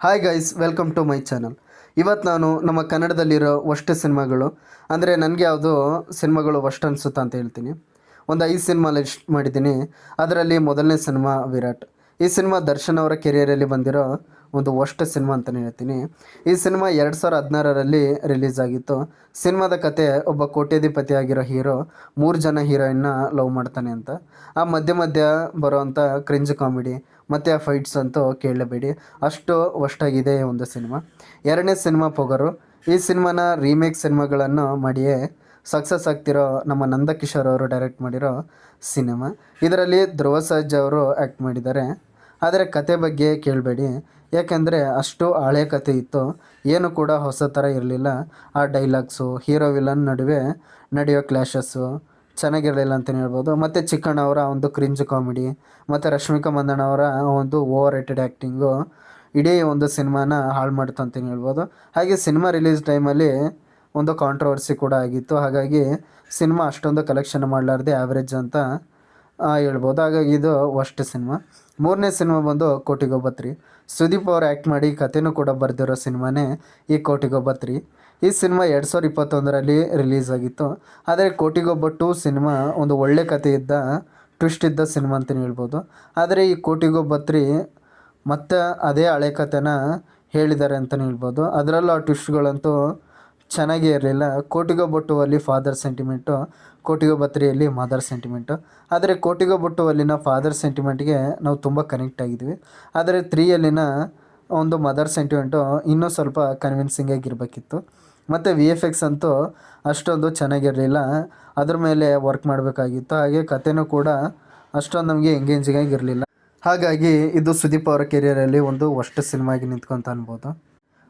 Hi guys, welcome to my channel. ಇವತ್ತು ನಾನು ನಮ್ಮ ಕನ್ನಡದಲ್ಲಿರೋ ವರ್ಸ್ಟ್ ಸಿನಿಮಾಗಳು, ಅಂದರೆ ನನಗೆ ಯಾವುದು ಸಿನಿಮಾಗಳು ವರ್ಸ್ಟ್ ಅನಿಸುತ್ತಾ ಅಂತ ಹೇಳ್ತೀನಿ. ಒಂದು 5 ಸಿನಿಮಾ ಲಿಸ್ಟ್ ಮಾಡಿದ್ದೀನಿ. ಅದರಲ್ಲಿ ಮೊದಲನೇ ಸಿನಿಮಾ ವಿರಾಟ್. ಈ ಸಿನಿಮಾ ದರ್ಶನ್ ಅವರ ಕೆರಿಯರಲ್ಲಿ ಬಂದಿರೋ ಒಂದು ವರ್ಸ್ಟ್ ಸಿನಿಮಾ ಅಂತಲೇ ಹೇಳ್ತೀನಿ. ಈ ಸಿನಿಮಾ 2016ರಲ್ಲಿ ರಿಲೀಸ್ ಆಗಿತ್ತು. ಸಿನಿಮಾದ ಕತೆ, ಒಬ್ಬ ಕೋಟ್ಯಾಧಿಪತಿ ಆಗಿರೋ ಹೀರೋ 3 ಜನ ಹೀರೋಯಿನ್ನ ಲವ್ ಮಾಡ್ತಾನೆ ಅಂತ. ಆ ಮಧ್ಯ ಬರೋವಂಥ ಕ್ರಿಂಜ್ ಕಾಮಿಡಿ ಮತ್ತು ಆ ಫೈಟ್ಸ್ ಅಂತೂ ಕೇಳಲೇಬೇಡಿ, ಅಷ್ಟು ವರ್ಸ್ಟಾಗಿದೆ ಒಂದು ಸಿನಿಮಾ. ಎರಡನೇ ಸಿನಿಮಾ ಪೊಗರು. ಈ ಸಿನಿಮಾನ ರೀಮೇಕ್ ಸಿನಿಮಾಗಳನ್ನು ಮಾಡಿಯೇ ಸಕ್ಸಸ್ ಆಗ್ತಿರೋ ನಮ್ಮ ನಂದಕಿಶೋರ್ ಅವರು ಡೈರೆಕ್ಟ್ ಮಾಡಿರೋ ಸಿನಿಮಾ. ಇದರಲ್ಲಿ ಧ್ರುವ ಸರ್ಜಾ ಅವರು ಆ್ಯಕ್ಟ್ ಮಾಡಿದ್ದಾರೆ. ಆದರೆ ಕತೆ ಬಗ್ಗೆ ಕೇಳಬೇಡಿ, ಯಾಕೆಂದರೆ ಅಷ್ಟು ಹಳೆ ಕತೆ ಇತ್ತು, ಏನು ಕೂಡ ಹೊಸ ಥರ ಇರಲಿಲ್ಲ. ಆ ಡೈಲಾಗ್ಸು, ಹೀರೋ ವಿಲನ್ ನಡುವೆ ನಡೆಯೋ ಕ್ಲ್ಯಾಶಸ್ಸು ಚೆನ್ನಾಗಿರಲಿಲ್ಲ ಅಂತಲೇ ಹೇಳ್ಬೋದು. ಮತ್ತು ಚಿಕ್ಕಣ್ಣ ಅವರ ಒಂದು ಕ್ರಿಂಜ್ ಕಾಮಿಡಿ ಮತ್ತು ರಶ್ಮಿಕಾ ಮಂದಣ್ಣ ಅವರ ಒಂದು ಓವರ್ ರೇಟೆಡ್ ಆ್ಯಕ್ಟಿಂಗು ಇಡೀ ಒಂದು ಸಿನಿಮಾನ ಹಾಳು ಮಾಡ್ತು ಅಂತಲೇ ಹೇಳ್ಬೋದು. ಹಾಗೆ ಸಿನಿಮಾ ರಿಲೀಸ್ ಟೈಮಲ್ಲಿ ಒಂದು ಕಾಂಟ್ರವರ್ಸಿ ಕೂಡ ಆಗಿತ್ತು. ಹಾಗಾಗಿ ಸಿನಿಮಾ ಅಷ್ಟೊಂದು ಕಲೆಕ್ಷನ್ ಮಾಡಲಾರ್ದೆ ಆ್ಯಾವ್ರೇಜ್ ಅಂತ ಹೇಳ್ಬೋದು. ಹಾಗಾಗಿ ಇದು ವರ್ಸ್ಟ್ ಸಿನಿಮಾ. ಮೂರನೇ ಸಿನಿಮಾ ಬಂದು ಕೋಟಿಗೊಬ್ಬ 3. ಸುದೀಪ್ ಅವರು ಆ್ಯಕ್ಟ್ ಮಾಡಿ ಕಥೆನೂ ಕೂಡ ಬರೆದಿರೋ ಸಿನಿಮಾನೇ ಈ ಕೋಟಿಗೊಬ್ಬ 3. ಈ ಸಿನಿಮಾ 2021ರಲ್ಲಿ ರಿಲೀಸ್ ಆಗಿತ್ತು. ಆದರೆ ಕೋಟಿಗೊಬ್ಬ 2 ಸಿನಿಮಾ ಒಂದು ಒಳ್ಳೆ ಕತೆ ಇದ್ದ, ಟ್ವಿಸ್ಟ್ ಇದ್ದ ಸಿನಿಮಾ ಅಂತಲೇ ಹೇಳ್ಬೋದು. ಆದರೆ ಈ ಕೋಟಿಗೊಬ್ಬ 3 ಮತ್ತು ಅದೇ ಹಳೆ ಕಥೆನ ಹೇಳಿದ್ದಾರೆ ಅಂತಲೇ ಹೇಳ್ಬೋದು. ಅದರಲ್ಲೂ ಆ ಟ್ವಿಸ್ಟ್ಗಳಂತೂ ಚೆನ್ನಾಗೇ ಇರಲಿಲ್ಲ. ಕೋಟಿಗೊಬ್ಬ 2 ಅಲ್ಲಿ ಫಾದರ್ ಸೆಂಟಿಮೆಂಟು, ಕೋಟಿಗೊಬ್ಬ 3ಯಲ್ಲಿ ಮದರ್ ಸೆಂಟಿಮೆಂಟು. ಆದರೆ ಕೋಟಿಗೊಬ್ಬ 2 ಅಲ್ಲಿನ ಫಾದರ್ ಸೆಂಟಿಮೆಂಟ್ಗೆ ನಾವು ತುಂಬ ಕನೆಕ್ಟ್ ಆಗಿದ್ವಿ. ಆದರೆ 3ಯಲ್ಲಿನ ಒಂದು ಮದರ್ ಸೆಂಟಿಮೆಂಟು ಇನ್ನೂ ಸ್ವಲ್ಪ ಕನ್ವಿನ್ಸಿಂಗಾಗಿರಬೇಕಿತ್ತು. ಮತ್ತು VFX ಅಂತೂ ಅಷ್ಟೊಂದು ಚೆನ್ನಾಗಿರಲಿಲ್ಲ, ಅದ್ರ ಮೇಲೆ ವರ್ಕ್ ಮಾಡಬೇಕಾಗಿತ್ತು. ಹಾಗೆ ಕಥೆನೂ ಕೂಡ ಅಷ್ಟೊಂದು ನಮಗೆ ಎಂಗೇಜಿಂಗಾಗಿರಲಿಲ್ಲ. ಹಾಗಾಗಿ ಇದು ಸುದೀಪ್ ಅವರ ಕೆರಿಯರಲ್ಲಿ ಒಂದು ವರ್ಸ್ಟ್ ಸಿನಿಮಾ ಆಗಿ ನಿಂತ್ಕೊಂತ ಅನ್ಬೋದು.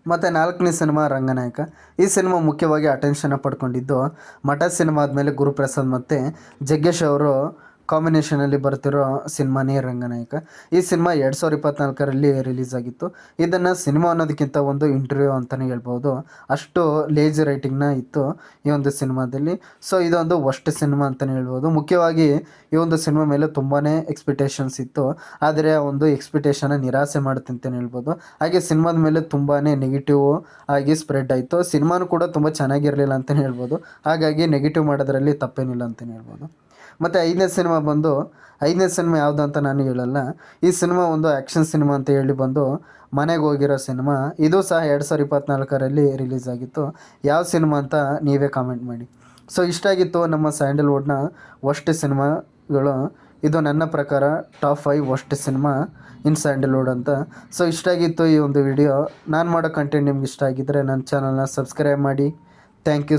ಮತ್ತು 4ನೇ ಸಿನಿಮಾ ರಂಗನಾಯಕ. ಈ ಸಿನಿಮಾ ಮುಖ್ಯವಾಗಿ ಅಟೆನ್ಷನ್ನ ಪಡ್ಕೊಂಡಿದ್ದು ಮಠ ಸಿನಿಮಾ ಆದಮೇಲೆ ಗುರುಪ್ರಸಾದ್ ಮತ್ತು ಜಗ್ಗೇಶ್ ಅವರು ಕಾಂಬಿನೇಷನಲ್ಲಿ ಬರ್ತಿರೋ ಸಿನಿಮಾನೇ ರಂಗನಾಯಕ. ಈ ಸಿನಿಮಾ 2024ರಲ್ಲಿ ರಿಲೀಸ್ ಆಗಿತ್ತು. ಇದನ್ನು ಸಿನಿಮಾ ಅನ್ನೋದಕ್ಕಿಂತ ಒಂದು ಇಂಟರ್ವ್ಯೂ ಅಂತಲೇ ಹೇಳ್ಬೋದು, ಅಷ್ಟು ಲೇಜಿ ರೈಟಿಂಗ್ನ ಇತ್ತು ಈ ಒಂದು ಸಿನಿಮಾದಲ್ಲಿ. ಸೊ ಇದೊಂದು ವರ್ಸ್ಟ್ ಸಿನಿಮಾ ಅಂತಲೇ ಹೇಳ್ಬೋದು. ಮುಖ್ಯವಾಗಿ ಈ ಒಂದು ಸಿನಿಮಾ ಮೇಲೆ ತುಂಬಾ ಎಕ್ಸ್ಪೆಕ್ಟೇಷನ್ಸ್ ಇತ್ತು, ಆದರೆ ಆ ಒಂದು ಎಕ್ಸ್ಪೆಕ್ಟೇಷನ್ನ ನಿರಾಸೆ ಮಾಡುತ್ತೆ ಅಂತಲೇ ಹೇಳ್ಬೋದು. ಹಾಗೆ ಸಿನಿಮಾದ ಮೇಲೆ ತುಂಬಾ ನೆಗೆಟಿವ್ ಆಗಿ ಸ್ಪ್ರೆಡ್ ಆಯಿತು. ಸಿನಿಮಾನೂ ಕೂಡ ತುಂಬ ಚೆನ್ನಾಗಿರಲಿಲ್ಲ ಅಂತಲೇ ಹೇಳ್ಬೋದು. ಹಾಗಾಗಿ ನೆಗೆಟಿವ್ ಮಾಡೋದ್ರಲ್ಲಿ ತಪ್ಪೇನಿಲ್ಲ ಅಂತಲೇ ಹೇಳ್ಬೋದು. ಮತ್ತು 5ನೇ ಸಿನಿಮಾ ಬಂದು, 5ನೇ ಸಿನಿಮಾ ಯಾವುದು ಅಂತ ನಾನು ಹೇಳಲ್ಲ. ಈ ಸಿನಿಮಾ ಒಂದು ಆ್ಯಕ್ಷನ್ ಸಿನಿಮಾ ಅಂತ ಹೇಳಿ ಬಂದು ಮನೆಗೆ ಹೋಗಿರೋ ಸಿನಿಮಾ. ಇದು ಸಹ 2024ರಲ್ಲಿ ರಿಲೀಸ್ ಆಗಿತ್ತು. ಯಾವ ಸಿನಿಮಾ ಅಂತ ನೀವೇ ಕಾಮೆಂಟ್ ಮಾಡಿ. ಸೊ ಇಷ್ಟಾಗಿತ್ತು ನಮ್ಮ ಸ್ಯಾಂಡಲ್ವುಡ್ನ ವರ್ಸ್ಟ್ ಸಿನಿಮಾಗಳು. ಇದು ನನ್ನ ಪ್ರಕಾರ ಟಾಪ್ 5 ವರ್ಸ್ಟ್ ಸಿನಿಮಾ ಇನ್ ಸ್ಯಾಂಡಲ್ವುಡ್ ಅಂತ. ಸೊ ಇಷ್ಟಾಗಿತ್ತು ಈ ಒಂದು ವಿಡಿಯೋ. ನಾನು ಮಾಡೋ ಕಂಟೆಂಟ್ ನಿಮ್ಗೆ ಇಷ್ಟ ಆಗಿದ್ದರೆ ನನ್ನ ಚಾನಲ್ನ ಸಬ್ಸ್ಕ್ರೈಬ್ ಮಾಡಿ. Thank you.